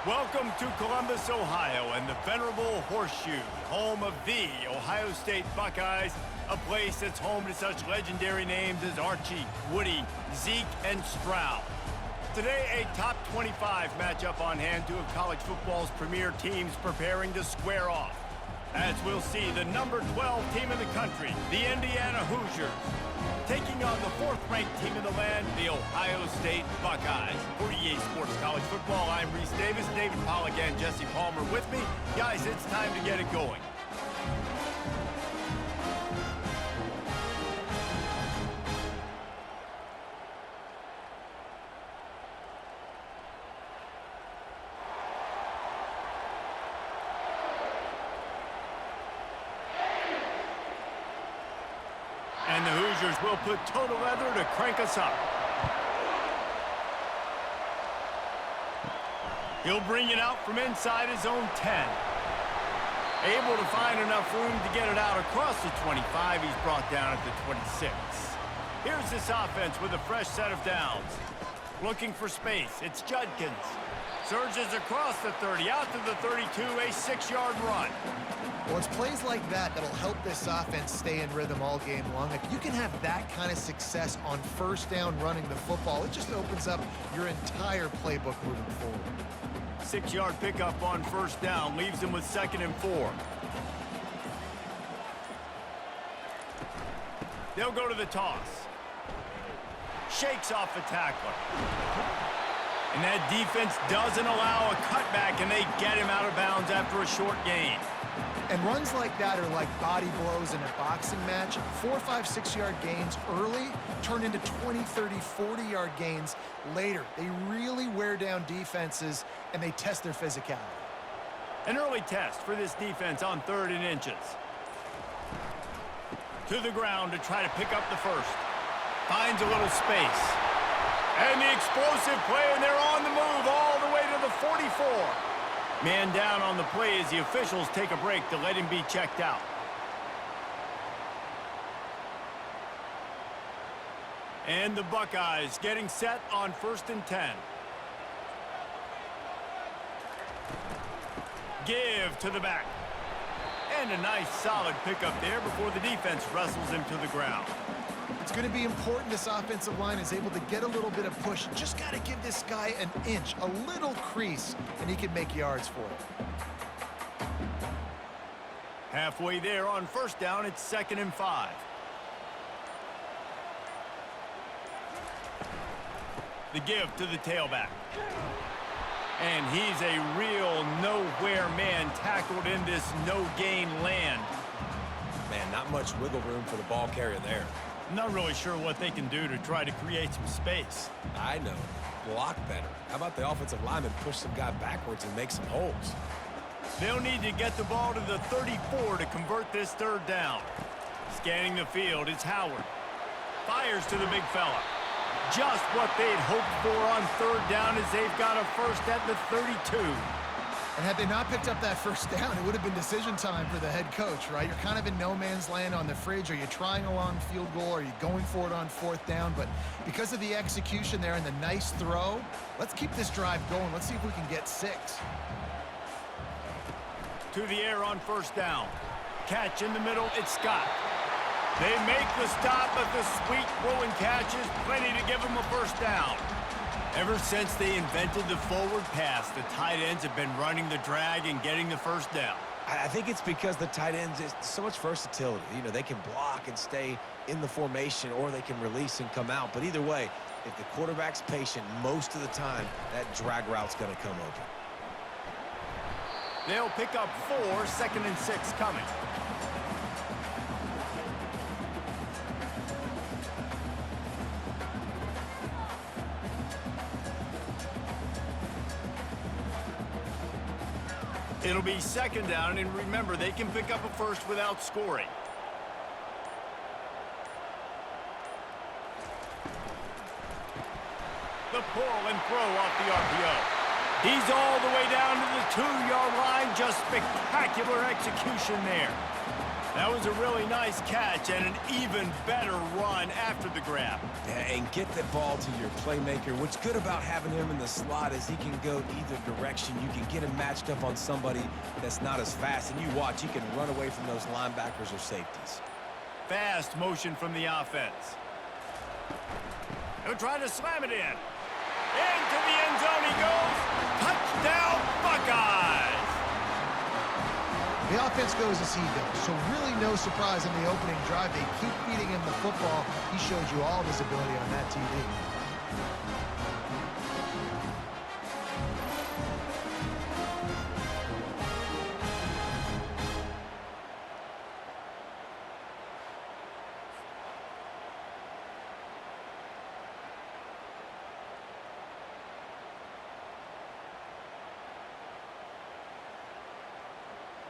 Welcome to Columbus, Ohio, and the venerable Horseshoe, home of the Ohio State Buckeyes, a place that's home to such legendary names as Archie, Woody, Zeke, and Stroud. Today, a top 25 matchup on hand, two of college football's premier teams preparing to square off. As we'll see, the number 12 team in the country, the Indiana Hoosiers, taking on the fourth-ranked team in the land, the Ohio State Buckeyes. For EA Sports College Football, I'm Reese Davis, David Pollack, and Jesse Palmer with me. Guys, it's time to get it going. And the Hoosiers will put total leather to crank us up. He'll bring it out from inside his own 10. Able to find enough room to get it out across the 25. He's brought down at the 26. Here's this offense with a fresh set of downs. Looking for space. It's Judkins. Surges across the 30, out to the 32, a 6-yard run. Well, it's plays like that that'll help this offense stay in rhythm all game long. If you can have that kind of success on first down running the football, it just opens up your entire playbook moving forward. 6-yard pickup on first down leaves him with 2nd and 4. They'll go to the toss. Shakes off the tackler. And that defense doesn't allow a cutback, and they get him out of bounds after a short gain. And runs like that are like body blows in a boxing match. 4, 5, 6-yard gains early turn into 20, 30, 40-yard gains later. They really wear down defenses, and they test their physicality. An early test for this defense on 3rd and inches. To the ground to try to pick up the first. Finds a little space. And the explosive play, and they're on the move all the way to the 44. Man down on the play as the officials take a break to let him be checked out. And the Buckeyes getting set on 1st and 10. Give to the back. And a nice solid pickup there before the defense wrestles him to the ground. It's going to be important this offensive line is able to get a little bit of push. Just got to give this guy an inch, a little crease, and he can make yards for it. Halfway there on first down, it's 2nd and 5. The give to the tailback. And he's a real nowhere man tackled in this no-gain land. Man, not much wiggle room for the ball carrier there. Not really sure what they can do to try to create some space. I know. Block better. How about the offensive lineman push some guy backwards and make some holes? They'll need to get the ball to the 34 to convert this 3rd down. Scanning the field, it's Howard. Fires to the big fella. Just what they'd hoped for on 3rd down as they've got a first at the 32. And had they not picked up that first down, it would have been decision time for the head coach, right? You're kind of in no man's land on the fridge. Are you trying a long field goal? Are you going for it on 4th down? But because of the execution there and the nice throw, let's keep this drive going. Let's see if we can get 6. To the air on first down. Catch in the middle, it's Scott. They make the stop, but the sweet throw and catch is plenty to give them a first down. Ever since they invented the forward pass, the tight ends have been running the drag and getting the first down. I think it's because the tight ends is so much versatility. You know, they can block and stay in the formation, or they can release and come out. But either way, if the quarterback's patient most of the time, that drag route's going to come open. They'll pick up 4, 2nd and 6 coming. It'll be 2nd down, and remember, they can pick up a first without scoring. The pull and throw off the RPO. He's all the way down to the 2-yard line. Just spectacular execution there. That was a really nice catch and an even better run after the grab. Yeah, and get the ball to your playmaker. What's good about having him in the slot is he can go either direction. You can get him matched up on somebody that's not as fast, and you watch, he can run away from those linebackers or safeties. Fast motion from the offense. He'll try to slam it in. Into the end zone he goes. Touchdown, Buckeyes! The offense goes as he goes, so really no surprise in the opening drive. They keep feeding him the football. He showed you all of his ability on that TV.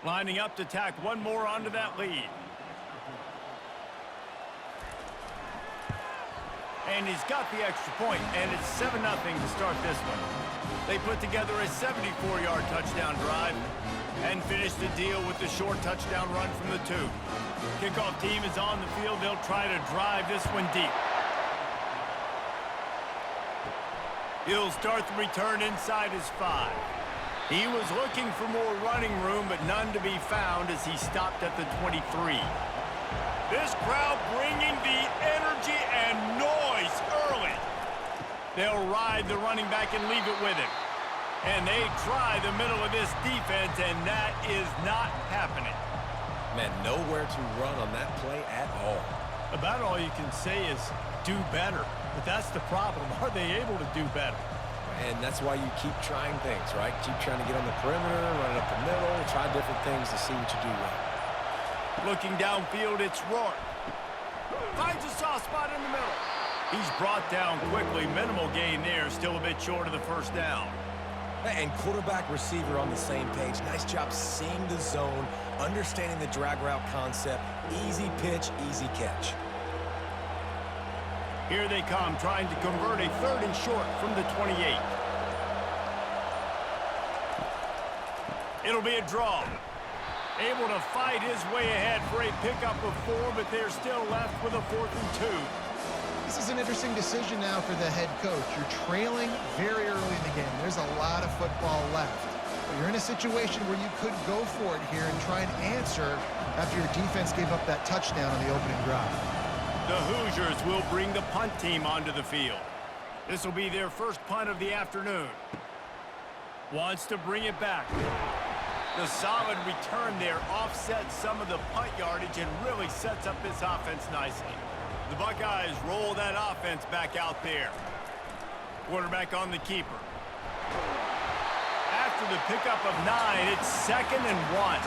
Lining up to tack one more onto that lead. And he's got the extra point, and it's 7-0 to start this one. They put together a 74-yard touchdown drive and finish the deal with the short touchdown run from the 2. Kickoff team is on the field. They'll try to drive this one deep. He'll start the return inside his 5. He was looking for more running room, but none to be found as he stopped at the 23. This crowd bringing the energy and noise early. They'll ride the running back and leave it with him. And they try the middle of this defense, and that is not happening. Man, nowhere to run on that play at all. About all you can say is do better. But that's the problem. Are they able to do better? And that's why you keep trying things, right? Keep trying to get on the perimeter, run it up the middle, try different things to see what you do well. Looking downfield, it's Rourke. Finds a soft spot in the middle. He's brought down quickly. Minimal gain there. Still a bit short of the first down. And quarterback receiver on the same page. Nice job seeing the zone, understanding the drag route concept. Easy pitch, easy catch. Here they come, trying to convert a 3rd and short from the 28. It'll be a draw. Able to fight his way ahead for a pickup of 4, but they're still left with a 4th and 2. This is an interesting decision now for the head coach. You're trailing very early in the game. There's a lot of football left. But you're in a situation where you could go for it here and try and answer after your defense gave up that touchdown on the opening drive. The Hoosiers will bring the punt team onto the field. This will be their first punt of the afternoon. Wants to bring it back. The solid return there offsets some of the punt yardage and really sets up this offense nicely. The Buckeyes roll that offense back out there. Quarterback on the keeper. After the pickup of 9, it's 2nd and 1.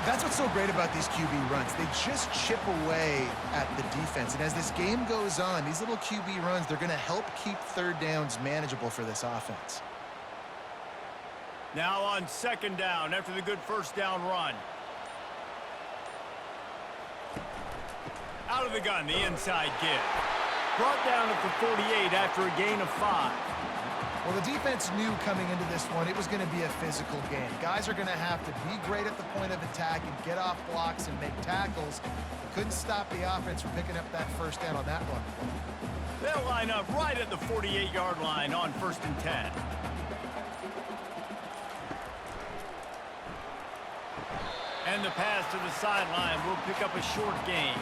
That's what's so great about these QB runs. They just chip away at the defense. And as this game goes on, these little QB runs, they're going to help keep 3rd downs manageable for this offense. Now on 2nd down after the good first down run. Out of the gun, the inside give. Brought down at the 48 after a gain of 5. Well, the defense knew coming into this one it was going to be a physical game. Guys are going to have to be great at the point of attack and get off blocks and make tackles. They couldn't stop the offense from picking up that first down on that one. They'll line up right at the 48-yard line on 1st and 10. And the pass to the sideline will pick up a short gain.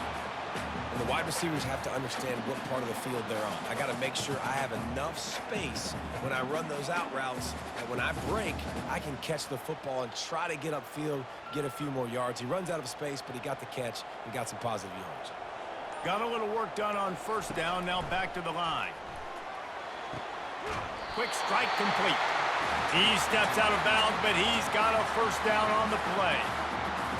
And the wide receivers have to understand what part of the field they're on. I got to make sure I have enough space when I run those out routes that when I break, I can catch the football and try to get upfield, get a few more yards. He runs out of space, but he got the catch and got some positive yards. Got a little work done on 1st down, now back to the line. Quick strike complete. He steps out of bounds, but he's got a 1st down on the play.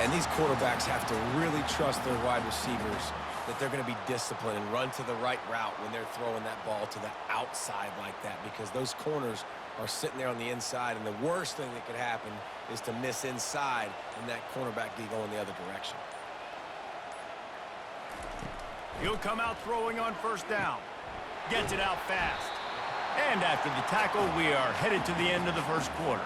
And these quarterbacks have to really trust their wide receivers that they're going to be disciplined and run to the right route when they're throwing that ball to the outside like that, because those corners are sitting there on the inside, and the worst thing that could happen is to miss inside and that cornerback be going the other direction. He'll come out throwing on 1st down. Gets it out fast. And after the tackle, we are headed to the end of the 1st quarter.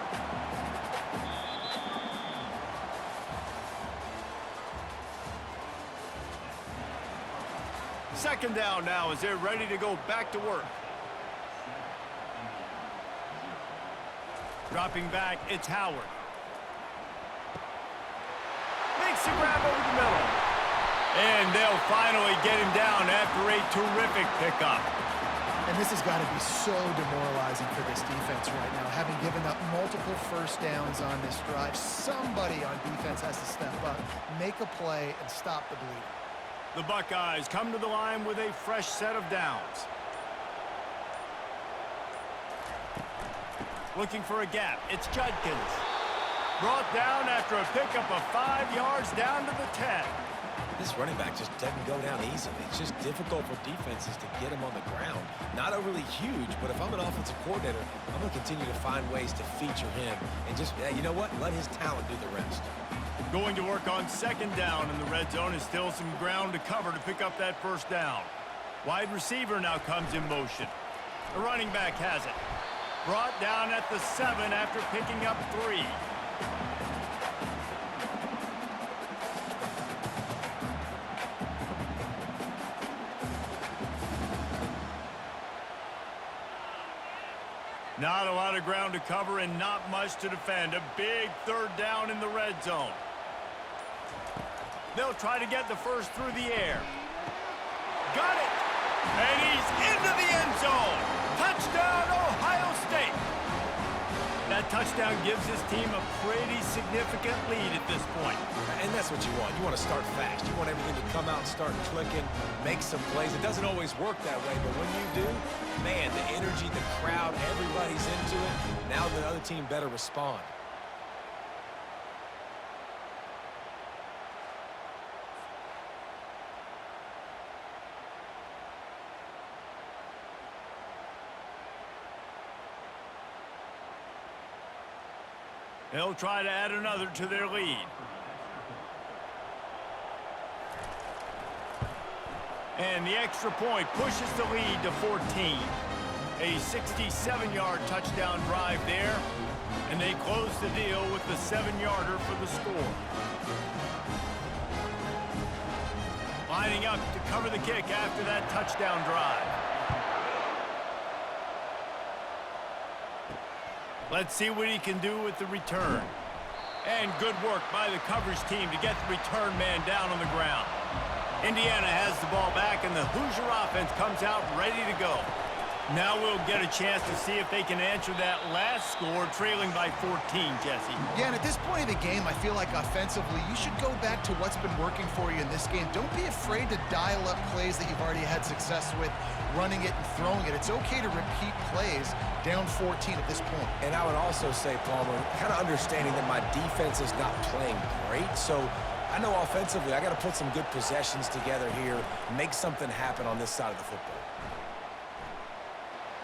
second down now as they're ready to go back to work. Dropping back, it's Howard. Makes the grab over the middle. And they'll finally get him down after a terrific pickup. And this has got to be so demoralizing for this defense right now, having given up multiple first downs on this drive. Somebody on defense has to step up, make a play, and stop the bleeding. The Buckeyes come to the line with a fresh set of downs. Looking for a gap, it's Judkins. Brought down after a pickup of 5 yards down to the 10. This running back just doesn't go down easily. It's just difficult for defenses to get him on the ground. Not overly huge, but if I'm an offensive coordinator, I'm going to continue to find ways to feature him and just, you know what, let his talent do the rest. Going to work on second down in the red zone is still some ground to cover to pick up that first down. Wide receiver now comes in motion. The running back has it. Brought down at the 7 after picking up 3. Not a lot of ground to cover and not much to defend. A big third down in the red zone. They'll try to get the first through the air. Got it! And he's into the end zone. Touchdown, Ohio State. That touchdown gives his team a pretty significant lead at this point. And that's what you want. You want to start fast. You want everything to come out and start clicking, make some plays. It doesn't always work that way, but when you do, man, the energy, the crowd, everybody's into it. Now the other team better respond. They'll try to add another to their lead. And the extra point pushes the lead to 14. A 67-yard touchdown drive there. And they close the deal with the 7-yarder for the score. Lining up to cover the kick after that touchdown drive. Let's see what he can do with the return. And good work by the coverage team to get the return man down on the ground. Indiana has the ball back, and the Hoosier offense comes out ready to go. Now we'll get a chance to see if they can answer that last score, trailing by 14, Jesse. Yeah, and at this point of the game, I feel like offensively, you should go back to what's been working for you in this game. Don't be afraid to dial up plays that you've already had success with, running it and throwing it. It's okay to repeat plays down 14 at this point. And I would also say, Palmer, kind of understanding that my defense is not playing great, so I know offensively I got to put some good possessions together here, make something happen on this side of the football.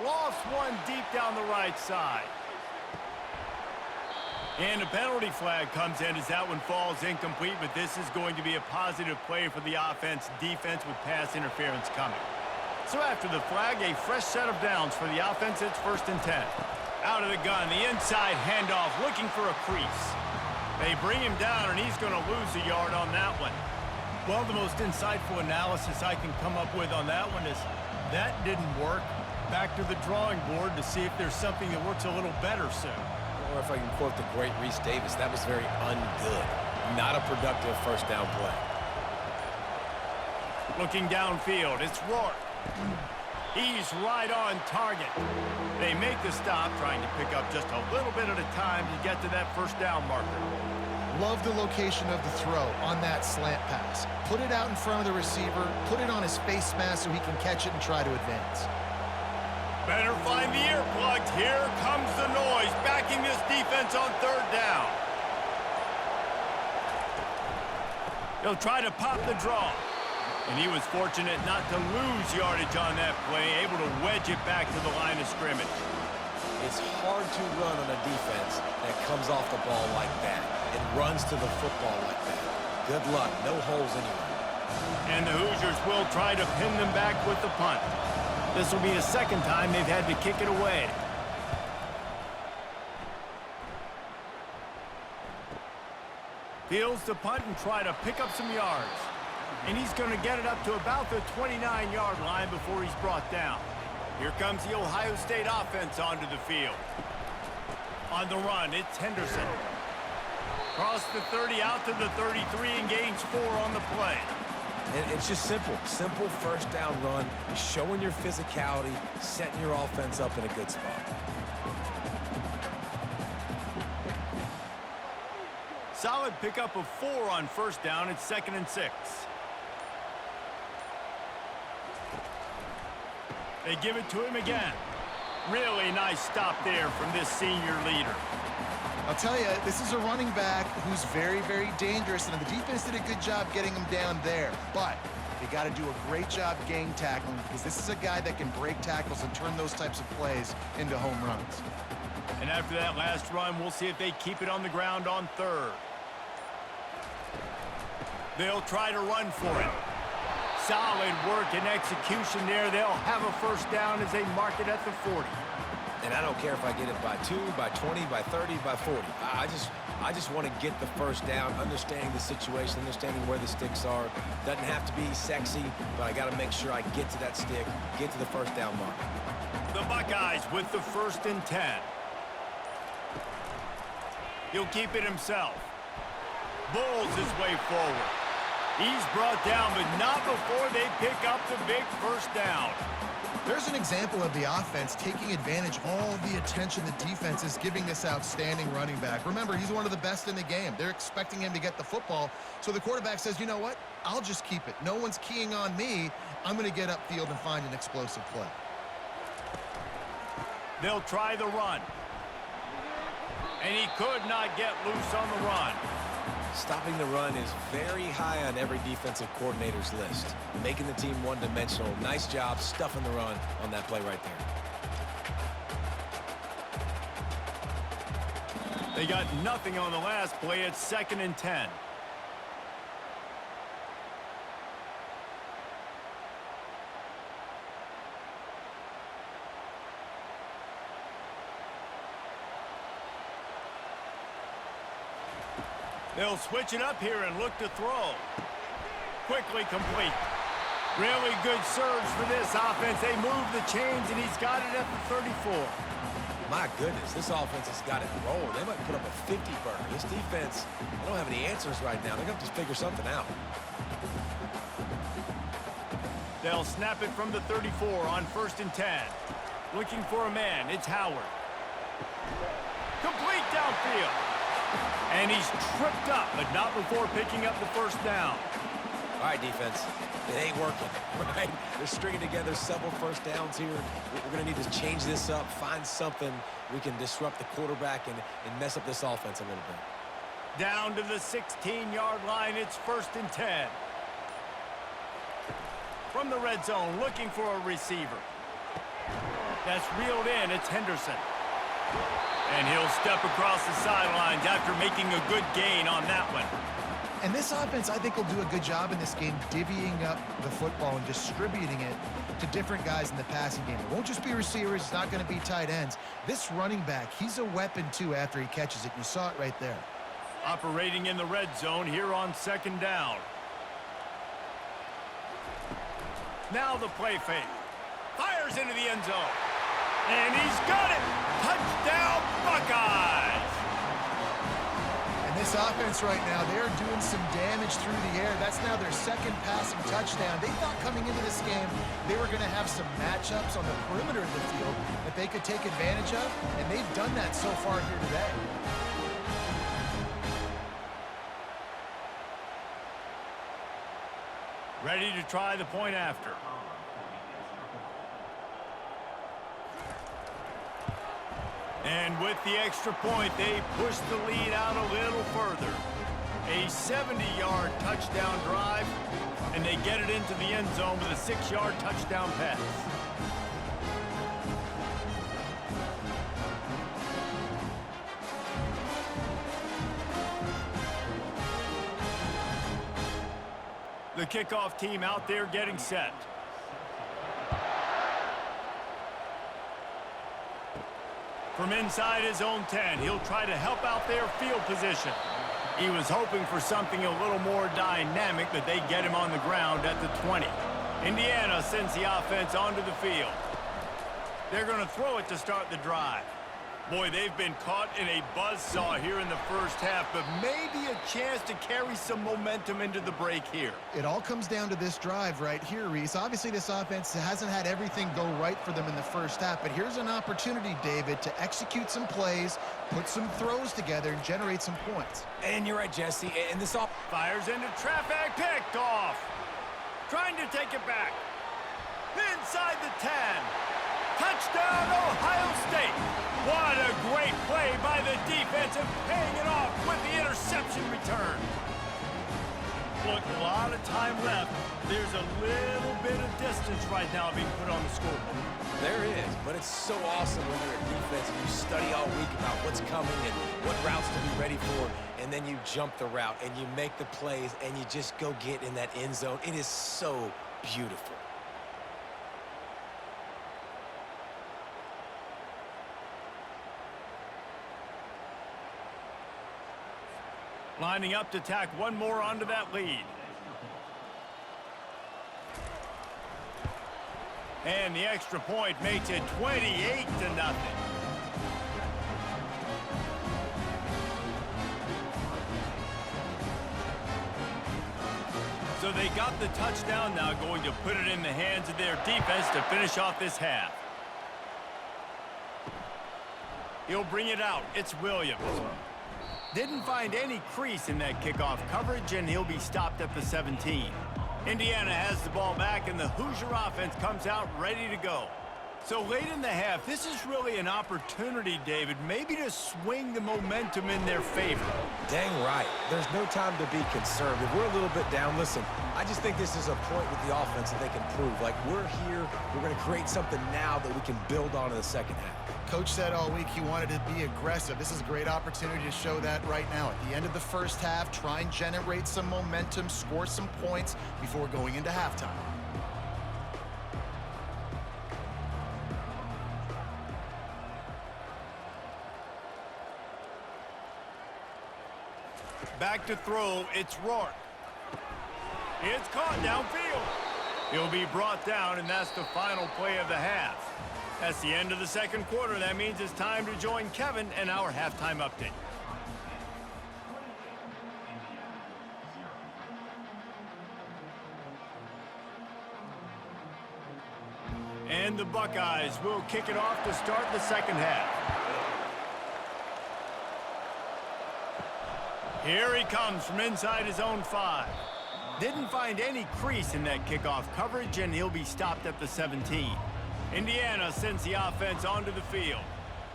Lost one deep down the right side. And a penalty flag comes in as that one falls incomplete, but this is going to be a positive play for the offense. Defense with pass interference coming. So after the flag, a fresh set of downs for the offense. It's 1st and 10. Out of the gun, the inside handoff, looking for a crease. They bring him down, and he's going to lose a yard on that one. Well, the most insightful analysis I can come up with on that one is that didn't work. Back to the drawing board to see if there's something that works a little better soon. Or if I can quote the great Reese Davis, that was very ungood. Not a productive first down play. Looking downfield, it's Rourke. He's right on target. They make the stop, trying to pick up just a little bit at a time to get to that first down marker. Love the location of the throw on that slant pass. Put it out in front of the receiver, put it on his face mask so he can catch it and try to advance. Better find the earplugs. Here comes the noise, backing this defense on 3rd down. They'll try to pop the draw. And he was fortunate not to lose yardage on that play, able to wedge it back to the line of scrimmage. It's hard to run on a defense that comes off the ball like that and runs to the football like that. Good luck. No holes anywhere. And the Hoosiers will try to pin them back with the punt. This will be the second time they've had to kick it away. Fields to punt and try to pick up some yards. And he's going to get it up to about the 29-yard line before he's brought down. Here comes the Ohio State offense onto the field. On the run, it's Henderson. Cross the 30 out to the 33 and gains 4 on the play. And it's just simple first down run, showing your physicality, setting your offense up in a good spot. Solid pickup of 4 on first down. It's 2nd and 6. They give it to him again. Really nice stop there from this senior leader. I'll tell you, this is a running back who's very, very dangerous, and the defense did a good job getting him down there. But they got to do a great job gang tackling, because this is a guy that can break tackles and turn those types of plays into home runs. And after that last run, we'll see if they keep it on the ground on 3rd. They'll try to run for it. Solid work and execution there. They'll have a first down as they mark it at the 40. And I don't care if I get it by 2, by 20, by 30, by 40. I just want to get the first down, understanding the situation, understanding where the sticks are. Doesn't have to be sexy, but I got to make sure I get to that stick, get to the first down mark. The Buckeyes with the 1st and 10. He'll keep it himself. Bulls his way forward. He's brought down, but not before they pick up the big first down. There's an example of the offense taking advantage of all the attention the defense is giving this outstanding running back. Remember, he's one of the best in the game. They're expecting him to get the football, so the quarterback says, you know what? I'll just keep it. No one's keying on me. I'm going to get upfield and find an explosive play. They'll try the run. And he could not get loose on the run. Stopping the run is very high on every defensive coordinator's list. Making the team one-dimensional. Nice job stuffing the run on that play right there. They got nothing on the last play. It's 2nd and 10. They'll switch it up here and look to throw. Quickly complete. Really good surge for this offense. They move the chains, and he's got it at the 34. My goodness, this offense has got it rolled. They might put up a 50-burger. This defense, I don't have any answers right now. They're going to have to figure something out. They'll snap it from the 34 on 1st and 10. Looking for a man. It's Howard. Complete downfield. And he's tripped up, but not before picking up the first down. All right, defense. It ain't working, right? They're stringing together several first downs here. We're going to need to change this up, find something we can disrupt the quarterback and mess up this offense a little bit. Down to the 16-yard line, it's 1st and 10. From the red zone, looking for a receiver. That's reeled in, it's Henderson. And he'll step across the sidelines after making a good gain on that one. And this offense, I think, will do a good job in this game divvying up the football and distributing it to different guys in the passing game. It won't just be receivers. It's not going to be tight ends. This running back, he's a weapon, too, after he catches it. You saw it right there. Operating in the red zone here on 2nd down. Now the play fake. Fires into the end zone. And he's got it! Touchdown, Buckeyes! And this offense right now, they're doing some damage through the air. That's now their 2nd passing touchdown. They thought coming into this game they were going to have some matchups on the perimeter of the field that they could take advantage of, and they've done that so far here today. Ready to try the point after. And with the extra point, they push the lead out a little further. A 70-yard touchdown drive, and they get it into the end zone with a 6-yard touchdown pass. The kickoff team out there getting set. From inside his own 10, he'll try to help out their field position. He was hoping for something a little more dynamic, but they get him on the ground at the 20. Indiana sends the offense onto the field. They're going to throw it to start the drive. Boy, they've been caught in a buzzsaw here in the first half, but maybe a chance to carry some momentum into the break here. It all comes down to this drive right here, Reese. Obviously, this offense hasn't had everything go right for them in the first half, but here's an opportunity, David, to execute some plays, put some throws together, and generate some points. And you're right, Jesse. And this all Fires into traffic, picked off. Trying to take it back. Inside the 10. Touchdown, Ohio State. What a great play by the defense and paying it off with the interception return. Look, a lot of time left. There's a little bit of distance right now being put on the scoreboard. there is, but it's so awesome when you're a defense and you study all week about what's coming and what routes to be ready for, and then you jump the route and you make the plays and you just go get in that end zone. It is so beautiful. Lining up to tack one more onto that lead. And the extra point makes it 28-0. So they got the touchdown, now going to put it in the hands of their defense to finish off this half. He'll bring it out. It's Williams. Didn't find any crease in that kickoff coverage, and he'll be stopped at the 17. Indiana has the ball back, and the Hoosier offense comes out ready to go. So late in the half, this is really an opportunity, David, maybe to swing the momentum in their favor. Dang right. There's no time to be concerned. If we're a little bit down, listen, I just think this is a point with the offense that they can prove. Like, we're here, we're going to create something now that we can build on in the second half. Coach said all week he wanted to be aggressive. This is a great opportunity to show that right now. At the end of the first half, try and generate some momentum, score some points before going into halftime. Back to throw, it's Rourke. It's caught downfield. He'll be brought down, and that's the final play of the half. That's the end of the second quarter. That means it's time to join Kevin and our halftime update. And the Buckeyes will kick it off to start the second half. Here he comes from inside his own 5. Didn't find any crease in that kickoff coverage, and he'll be stopped at the 17. Indiana sends the offense onto the field.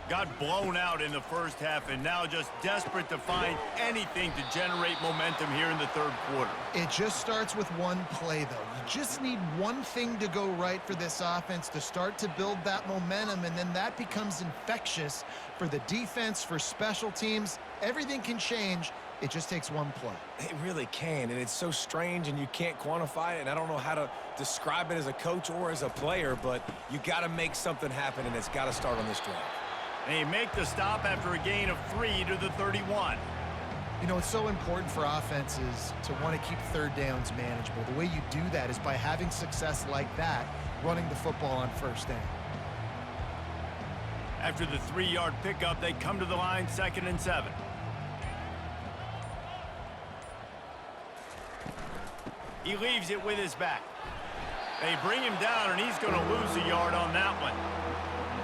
Got blown out in the first half, and now just desperate to find anything to generate momentum here in the third quarter. It just starts with one play, though. You just need one thing to go right for this offense to start to build that momentum, and then that becomes infectious for the defense, for special teams. Everything can change. It just takes one play. It really can, and it's so strange, and you can't quantify it, and I don't know how to describe it as a coach or as a player, but you got to make something happen, and it's got to start on this drive. They make the stop after a gain of 3 to the 31. You know, it's so important for offenses to want to keep third downs manageable. The way you do that is by having success like that, running the football on first down. After the 3-yard pickup, they come to the line 2nd and 7. He leaves it with his back. They bring him down, and he's going to lose a yard on that one.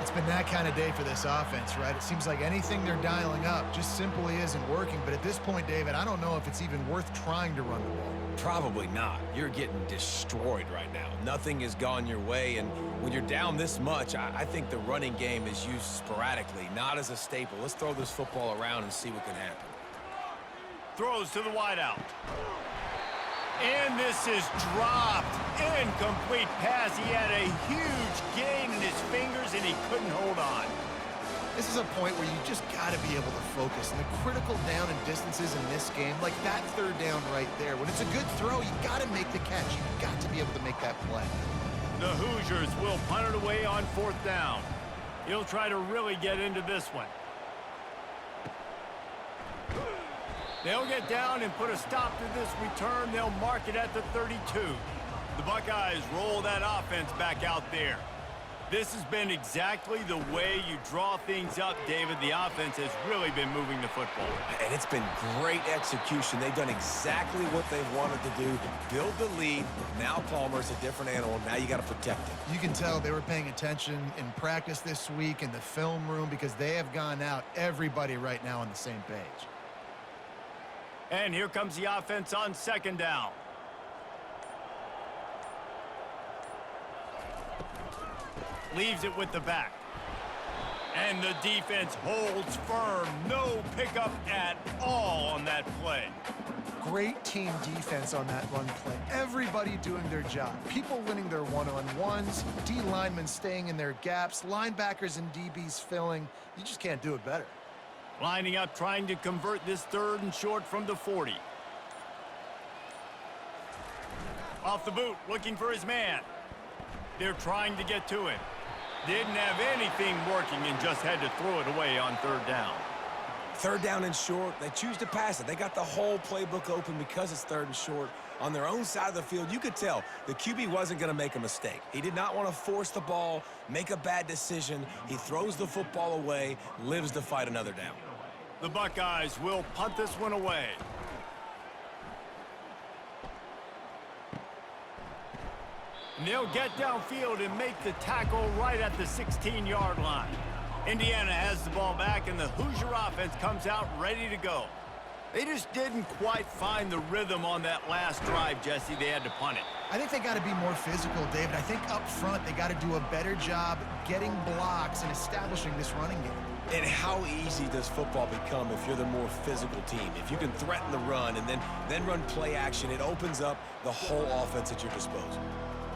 It's been that kind of day for this offense, right? It seems like anything they're dialing up just simply isn't working. But at this point, David, I don't know if it's even worth trying to run the ball. Probably not. You're getting destroyed right now. Nothing has gone your way, and when you're down this much, I think the running game is used sporadically, not as a staple. Let's throw this football around and see what can happen. Throws to the wideout. And this is dropped. Incomplete pass. He had a huge gain in his fingers, and he couldn't hold on. This is a point where you just got to be able to focus. And the critical down and distances in this game, like that third down right there, when it's a good throw, you got to make the catch. You've got to be able to make that play. The Hoosiers will punt it away on 4th down. He'll try to really get into this one. They'll get down and put a stop to this return. They'll mark it at the 32. The Buckeyes roll that offense back out there. This has been exactly the way you draw things up, David. The offense has really been moving the football. And it's been great execution. They've done exactly what they've wanted to do. Build the lead. Now Palmer's a different animal. Now you got to protect him. You can tell they were paying attention in practice this week in the film room because they have gone out, everybody right now on the same page. And here comes the offense on second down. Leaves it with the back. And the defense holds firm. No pickup at all on that play. Great team defense on that run play. Everybody doing their job. People winning their one-on-ones, D linemen staying in their gaps, linebackers and DBs filling. You just can't do it better. Lining up, trying to convert this 3rd and short from the 40. Off the boot, looking for his man. They're trying to get to him. Didn't have anything working and just had to throw it away on 3rd down. 3rd down and short, they choose to pass it. They got the whole playbook open because it's 3rd and short. On their own side of the field, you could tell the QB wasn't going to make a mistake. He did not want to force the ball, make a bad decision. He throws the football away, lives to fight another down. The Buckeyes will punt this one away. And they'll get downfield and make the tackle right at the 16-yard line. Indiana has the ball back, and the Hoosier offense comes out ready to go. They just didn't quite find the rhythm on that last drive, Jesse. They had to punt it. I think they got to be more physical, David. I think up front they got to do a better job getting blocks and establishing this running game. And how easy does football become if you're the more physical team? If you can threaten the run and then run play action, it opens up the whole offense at your disposal.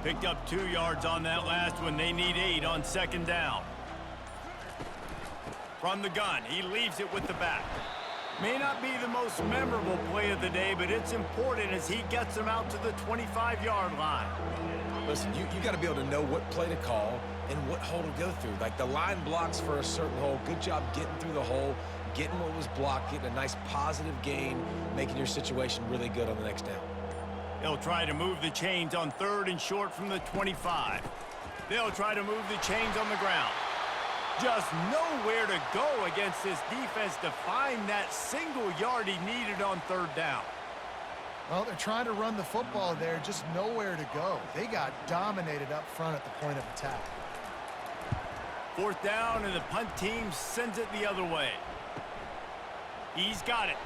Picked up 2 yards on that last one. They need 8 on second down. From the gun, he leaves it with the back. May not be the most memorable play of the day, but it's important as he gets them out to the 25-yard line. Listen, you got to be able to know what play to call and what hole to go through. Like the line blocks for a certain hole. Good job getting through the hole, getting what was blocked, getting a nice positive gain, making your situation really good on the next down. They'll try to move the chains on 3rd and short from the 25. They'll try to move the chains on the ground. Just nowhere to go against this defense to find that single yard he needed on 3rd down. Well, they're trying to run the football there, just nowhere to go. They got dominated up front at the point of attack. 4th down, and the punt team sends it the other way. He's got it.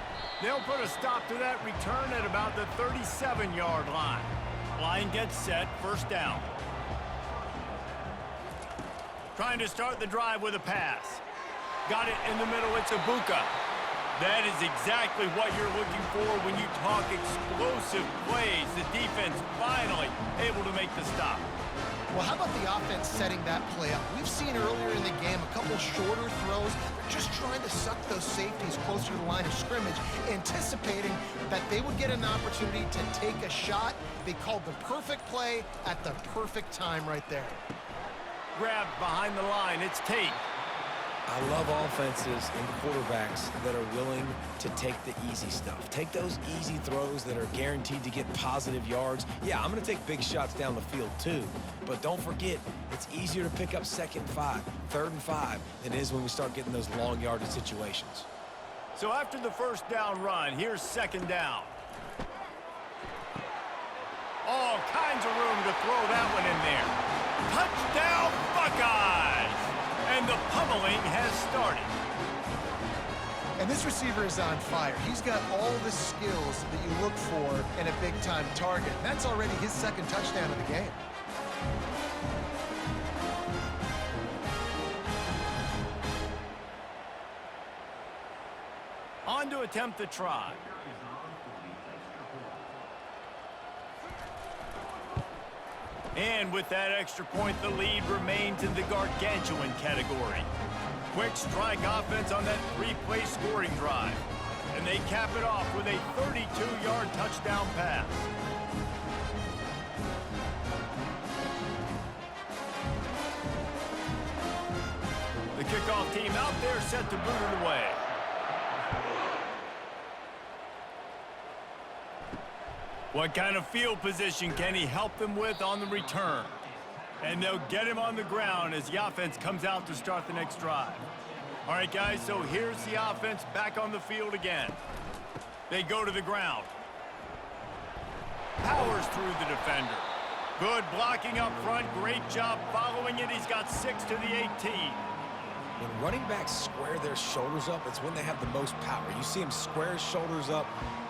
They'll put a stop to that return at about the 37-yard line. Line gets set, 1st down. Trying to start the drive with a pass. Got it in the middle, it's Ibuka. That is exactly what you're looking for when you talk explosive plays. The defense finally able to make the stop. Well, how about the offense setting that play up? We've seen earlier in the game a couple shorter throws. They're just trying to suck those safeties closer to the line of scrimmage, anticipating that they would get an opportunity to take a shot. They called the perfect play at the perfect time right there. Grabbed behind the line, it's Tate. I love offenses and quarterbacks that are willing to take the easy stuff. Take those easy throws that are guaranteed to get positive yards. Yeah, I'm going to take big shots down the field too. But don't forget, it's easier to pick up 2nd and 5, 3rd and 5 than it is when we start getting those long yardage situations. So after the 1st down run, here's 2nd down. All kinds of room to throw that one in there. Touchdown, Buckeyes! And the pummeling has started. And this receiver is on fire. He's got all the skills that you look for in a big-time target. That's already his 2nd touchdown of the game. On to attempt the try. And with that extra point, the lead remains in the gargantuan category. Quick strike offense on that 3-play scoring drive. And they cap it off with a 32-yard touchdown pass. The kickoff team out there set to boot it away. What kind of field position can he help them with on the return? And they'll get him on the ground as the offense comes out to start the next drive. All right, guys, so here's the offense back on the field again. They go to the ground. Powers through the defender. Good blocking up front. Great job following it. He's got 6 to the 18. When running backs square their shoulders up, it's when they have the most power. You see him square his shoulders up,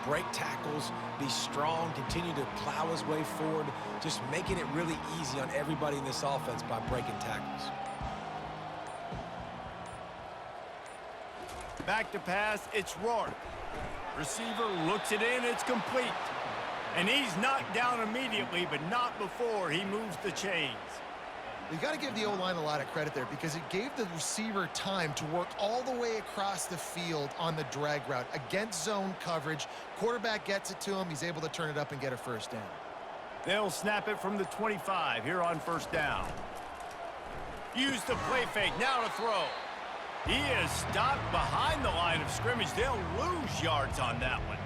break tackles, be strong, continue to plow his way forward, just making it really easy on everybody in this offense by breaking tackles. Back to pass, it's Rourke. Receiver looks it in, it's complete. And he's knocked down immediately, but not before he moves the chains. You got to give the O-line a lot of credit there because it gave the receiver time to work all the way across the field on the drag route against zone coverage. Quarterback gets it to him. He's able to turn it up and get a first down. They'll snap it from the 25 here on first down. Use the play fake, now to throw. He is stopped behind the line of scrimmage. They'll lose yards on that one.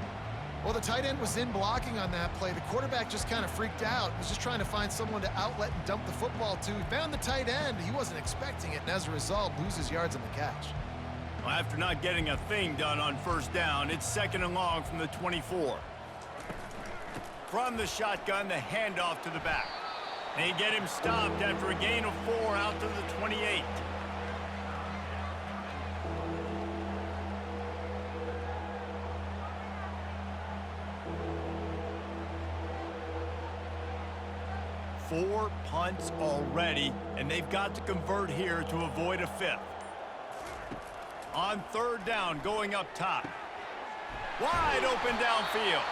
Well, the tight end was in blocking on that play. The quarterback just kind of freaked out. He was just trying to find someone to outlet and dump the football to. He found the tight end. He wasn't expecting it, and as a result, loses yards on the catch. Well, after not getting a thing done on first down, it's 2nd and long from the 24. From the shotgun, the handoff to the back. They get him stopped after a gain of 4 out to the 28. Four punts already, and they've got to convert here to avoid a 5th. On 3rd down, going up top. Wide open downfield.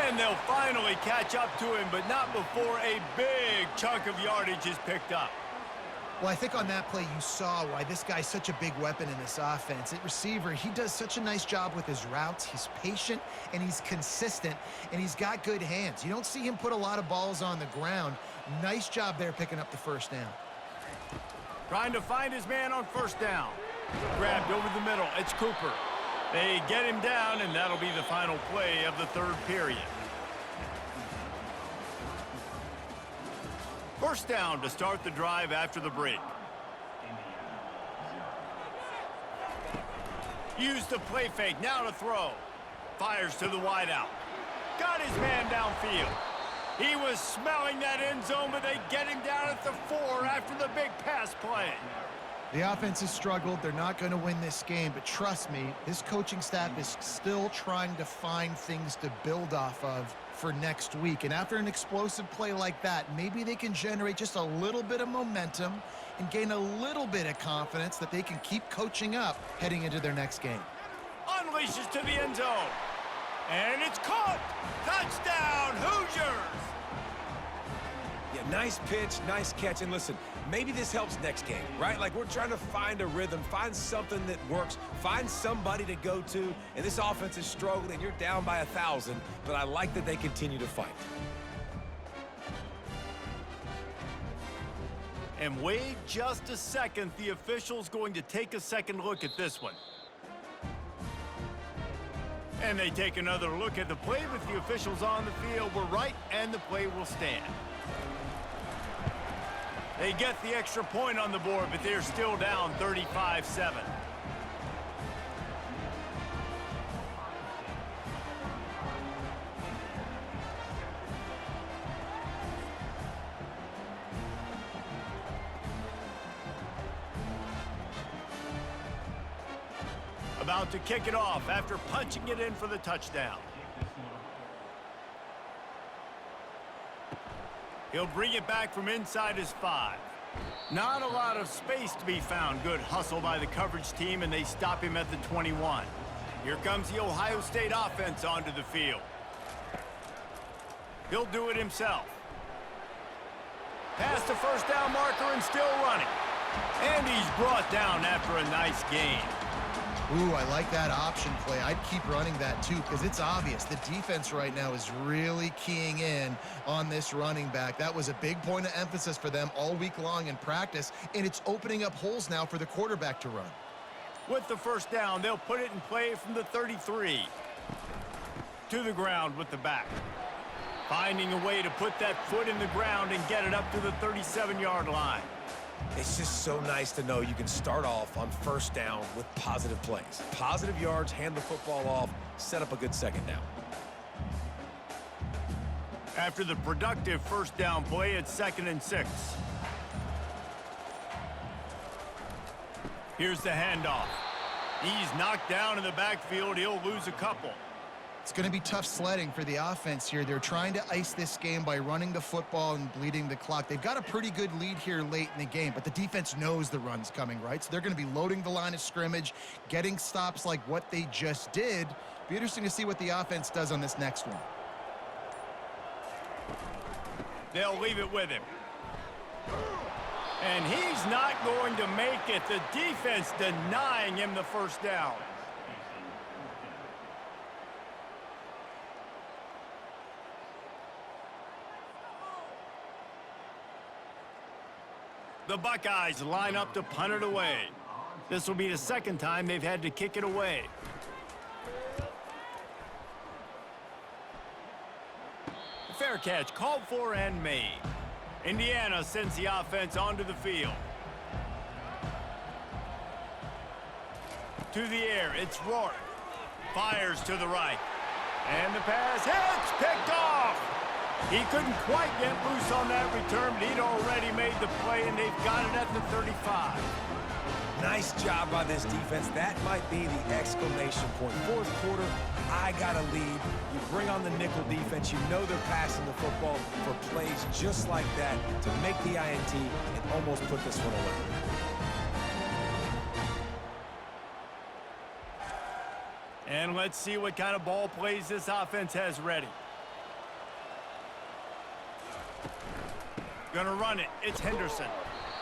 And they'll finally catch up to him, but not before a big chunk of yardage is picked up. Well, I think on that play you saw why this guy's such a big weapon in this offense. At receiver, he does such a nice job with his routes. He's patient, and he's consistent, and he's got good hands. You don't see him put a lot of balls on the ground. Nice job there picking up the first down. Trying to find his man on first down. Grabbed over the middle. It's Cooper. They get him down, and that'll be the final play of the 3rd period. First down to start the drive after the break. Use the play fake, now to throw. Fires to the wideout. Got his man downfield. He was smelling that end zone, but they get him down at the 4 after the big pass play. The offense has struggled. They're not going to win this game, but trust me, this coaching staff is still trying to find things to build off of for next week. And after an explosive play like that, maybe they can generate just a little bit of momentum and gain a little bit of confidence that they can keep coaching up heading into their next game. Unleashes to the end zone. And it's caught. Touchdown, Hoosiers. Yeah, nice pitch, nice catch. And listen, maybe this helps next game, right? Like, we're trying to find a rhythm, find something that works, find somebody to go to. And this offense is struggling. You're down by 1,000, but I like that they continue to fight. And wait just a second. The official's going to take a second look at this one. And they take another look at the play, but the officials on the field were right, and the play will stand. They get the extra point on the board, but they're still down 35-7. About to kick it off after punching it in for the touchdown. He'll bring it back from inside his 5. Not a lot of space to be found. Good hustle by the coverage team, and they stop him at the 21. Here comes the Ohio State offense onto the field. He'll do it himself. Past the first down marker and still running. And he's brought down after a nice gain. Ooh, I like that option play. I'd keep running that too because it's obvious the defense right now is really keying in on this running back. That was a big point of emphasis for them all week long in practice, and it's opening up holes now for the quarterback to run. With the first down, they'll put it in play from the 33. To the ground with the back. Finding a way to put that foot in the ground and get it up to the 37-yard line. It's just so nice to know you can start off on first down with positive plays. Positive yards, hand the football off, set up a good second down. After the productive first down play, it's 2nd and 6. Here's the handoff. He's knocked down in the backfield. He'll lose a couple. It's going to be tough sledding for the offense here. They're trying to ice this game by running the football and bleeding the clock. They've got a pretty good lead here late in the game, but the defense knows the run's coming, right? So they're going to be loading the line of scrimmage, getting stops like what they just did. Be interesting to see what the offense does on this next one. They'll leave it with him. And he's not going to make it. The defense denying him the first down. The Buckeyes line up to punt it away. This will be the second time they've had to kick it away. Fair catch called for and made. Indiana sends the offense onto the field. To the air, it's Rourke. Fires to the right. And the pass hits, picked off. He couldn't quite get loose on that return, but he'd already made the play, and they've got it at the 35. Nice job by this defense. That might be the exclamation point. Fourth quarter, I got a lead. You bring on the nickel defense. You know they're passing the football for plays just like that to make the INT and almost put this one away. And let's see what kind of ball plays this offense has ready. Gonna run it. It's Henderson.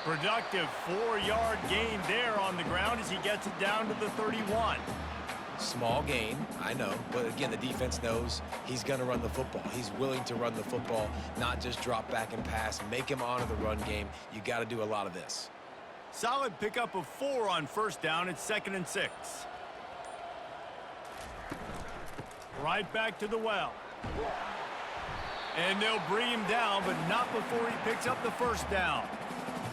Productive 4-yard gain there on the ground as he gets it down to the 31. Small gain, I know, but again, the defense knows he's going to run the football. He's willing to run the football, not just drop back and pass, make him honor the run game. You got to do a lot of this. Solid pickup of 4 on first down. It's 2nd and 6. Right back to the well. And they'll bring him down, but not before he picks up the first down.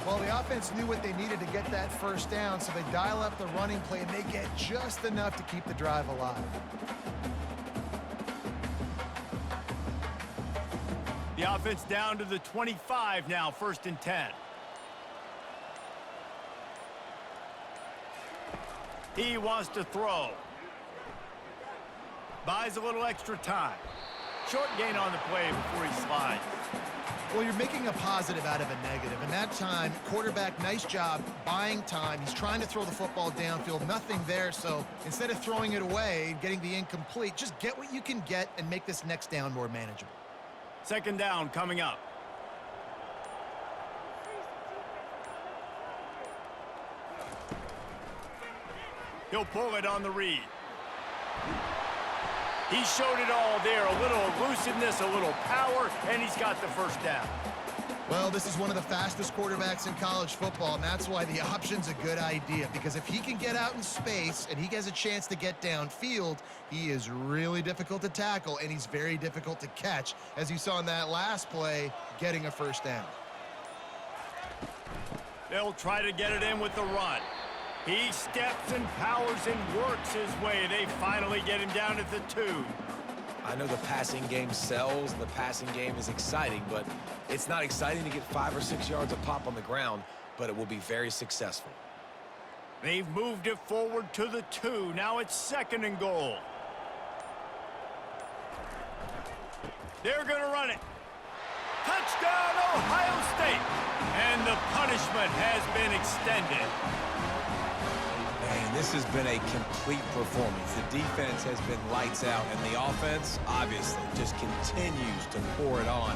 Well, the offense knew what they needed to get that first down, so they dial up the running play, and they get just enough to keep the drive alive. The offense down to the 25 now, 1st and 10. He wants to throw. Buys a little extra time. Short gain on the play before he slides. Well, you're making a positive out of a negative. And that time, quarterback, nice job buying time. He's trying to throw the football downfield. Nothing there, so instead of throwing it away, getting the incomplete, just get what you can get and make this next down more manageable. 2nd down coming up. He'll pull it on the read. He showed it all there, a little elusiveness, a little power, and he's got the first down. Well, this is one of the fastest quarterbacks in college football, and that's why the option's a good idea, because if he can get out in space and he has a chance to get downfield, he is really difficult to tackle, and he's very difficult to catch, as you saw in that last play, getting a first down. They'll try to get it in with the run. He steps and powers and works his way. They finally get him down at the 2. I know the passing game sells, the passing game is exciting, but it's not exciting to get 5 or 6 yards a pop on the ground, but it will be very successful. They've moved it forward to the 2. Now it's 2nd and goal. They're going to run it. Touchdown, Ohio State! And the punishment has been extended. This has been a complete performance. The defense has been lights out, and the offense, obviously, just continues to pour it on.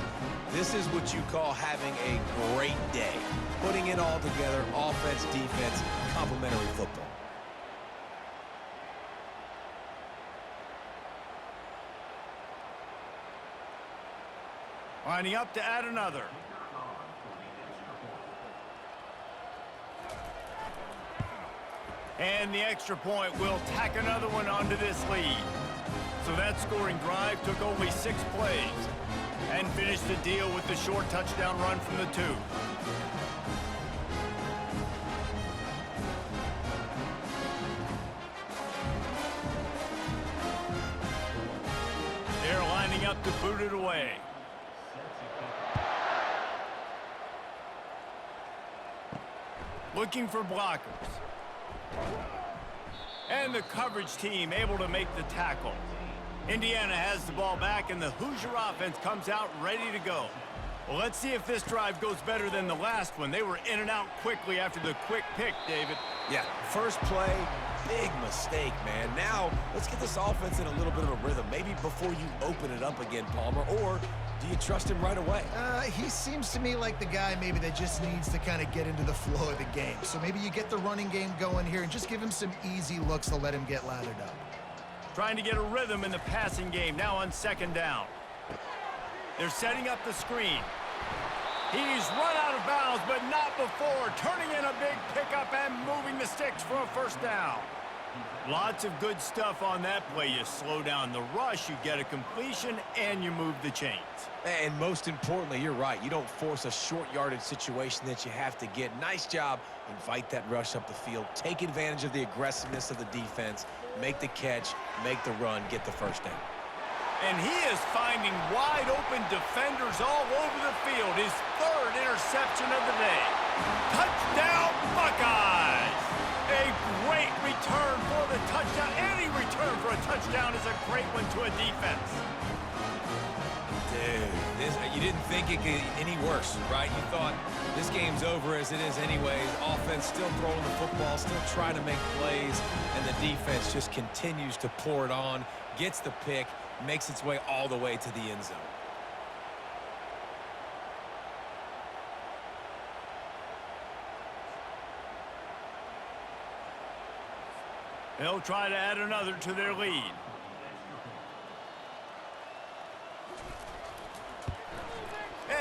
This is what you call having a great day. Putting it all together, offense, defense, complementary football. Lining up to add another. And the extra point will tack another one onto this lead. So that scoring drive took only 6 plays. and finish the deal with the short touchdown run from the 2. They're lining up to boot it away. Looking for blockers. And the coverage team able to make the tackle. Indiana has the ball back, and the Hoosier offense comes out ready to go. Well, let's see if this drive goes better than the last one. They were in and out quickly after the quick pick, David. Yeah, first play, big mistake, man. Now, let's get this offense in a little bit of a rhythm. Maybe before you open it up again, Palmer, or do you trust him right away? He seems to me like the guy maybe that just needs to kind of get into the flow of the game. So maybe you get the running game going here and just give him some easy looks to let him get lathered up. Trying to get a rhythm in the passing game now on 2nd down. They're setting up the screen. He's run out of bounds, but not before. Turning in a big pickup and moving the sticks for a 1st down. Lots of good stuff on that play. You slow down the rush, you get a completion, and you move the chains. And most importantly, you're right. You don't force a short yardage situation that you have to get. Nice job. Invite that rush up the field. Take advantage of the aggressiveness of the defense. Make the catch, make the run, get the 1st down. And he is finding wide-open defenders all over the field. His 3rd interception of the day. Touchdown, Buckeyes! A great return for the touchdown. Any return for a touchdown is a great one to a defense. Dude, you didn't think it could get any worse, right? You thought this game's over as it is anyways. Offense still throwing the football, still trying to make plays, and the defense just continues to pour it on, gets the pick, makes its way all the way to the end zone. They'll try to add another to their lead.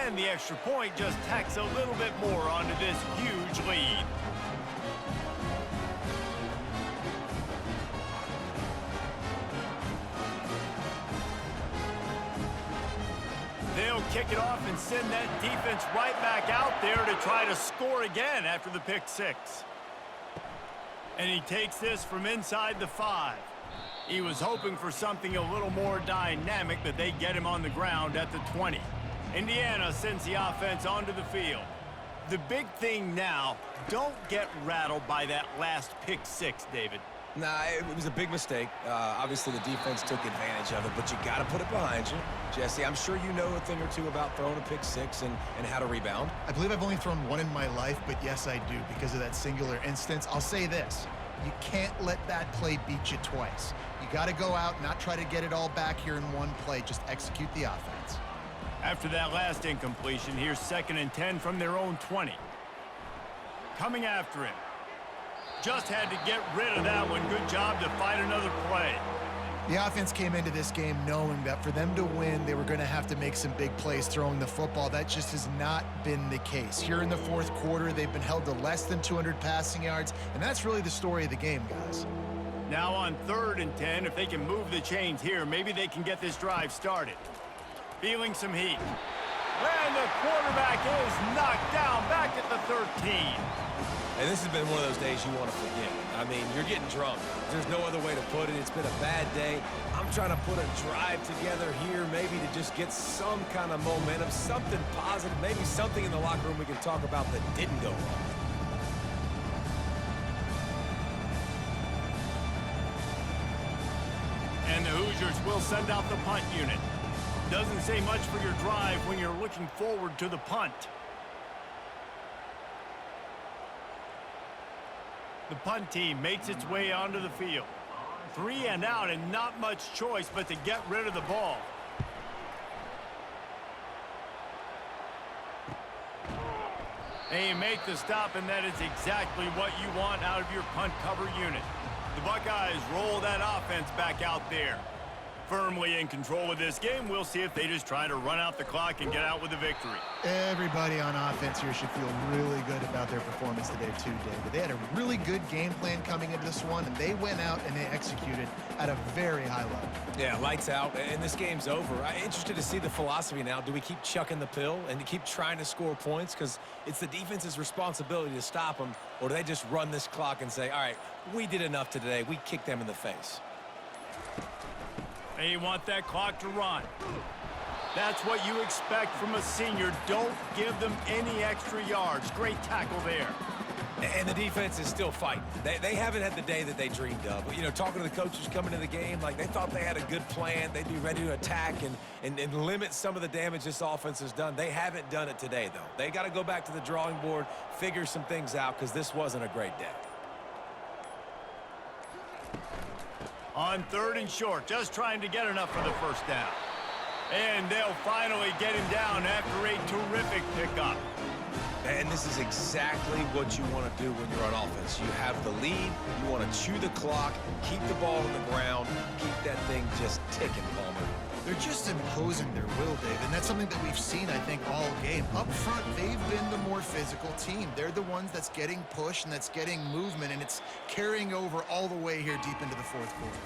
And the extra point just tacks a little bit more onto this huge lead. They'll kick it off and send that defense right back out there to try to score again after the pick 6. And he takes this from inside the 5. He was hoping for something a little more dynamic, but they get him on the ground at the 20. Indiana sends the offense onto the field. The big thing now, don't get rattled by that last pick 6, David. Nah, it was a big mistake. Obviously, the defense took advantage of it, but you got to put it behind you. Jesse, I'm sure you know a thing or two about throwing a pick 6 and how to rebound. I believe I've only thrown one in my life, but yes, I do because of that singular instance. I'll say this. You can't let that play beat you twice. You got to go out, not try to get it all back here in one play. Just execute the offense. After that last incompletion, here's 2nd and 10 from their own 20. Coming after him. Just had to get rid of that one. Good job to find another play. The offense came into this game knowing that for them to win, they were going to have to make some big plays throwing the football. That just has not been the case. Here in the 4th quarter, they've been held to less than 200 passing yards, and that's really the story of the game, guys. Now on 3rd and 10, if they can move the chains here, maybe they can get this drive started. Feeling some heat. And the quarterback is knocked down back at the 13. And this has been one of those days you want to forget. I mean, you're getting drunk. There's no other way to put it. It's been a bad day. I'm trying to put a drive together here, maybe to just get some kind of momentum, something positive, maybe something in the locker room we can talk about that didn't go wrong. And the Hoosiers will send out the punt unit. Doesn't say much for your drive when you're looking forward to the punt. The punt team makes its way onto the field. 3 and out and not much choice but to get rid of the ball. They make the stop, and that is exactly what you want out of your punt cover unit. The Buckeyes roll that offense back out there. firmly in control of this game. We'll see if they just try to run out the clock and get out with a victory. Everybody on offense here should feel really good about their performance today too, David. They had a really good game plan coming into this one, and they went out and they executed at a very high level. Yeah, lights out, and this game's over. I'm interested to see the philosophy now. Do we keep chucking the pill and keep trying to score points? Because it's the defense's responsibility to stop them, or do they just run this clock and say, all right, we did enough today. We kicked them in the face. They want that clock to run. That's what you expect from a senior. Don't give them any extra yards. Great tackle there. And the defense is still fighting. They haven't had the day that they dreamed of. You know, talking to the coaches coming into the game, like they thought they had a good plan. They'd be ready to attack and limit some of the damage this offense has done. They haven't done it today, though. They got to go back to the drawing board, figure some things out, because this wasn't a great day. On 3rd and short, just trying to get enough for the first down. And they'll finally get him down after a terrific pickup. And this is exactly what you want to do when you're on offense. You have the lead, you want to chew the clock, keep the ball on the ground, keep that thing just ticking, Palmer. They're just imposing their will, Dave, and that's something that we've seen, I think, all game. Up front, they've been the more physical team. They're the ones that's getting pushed and that's getting movement, and it's carrying over all the way here deep into the 4th quarter.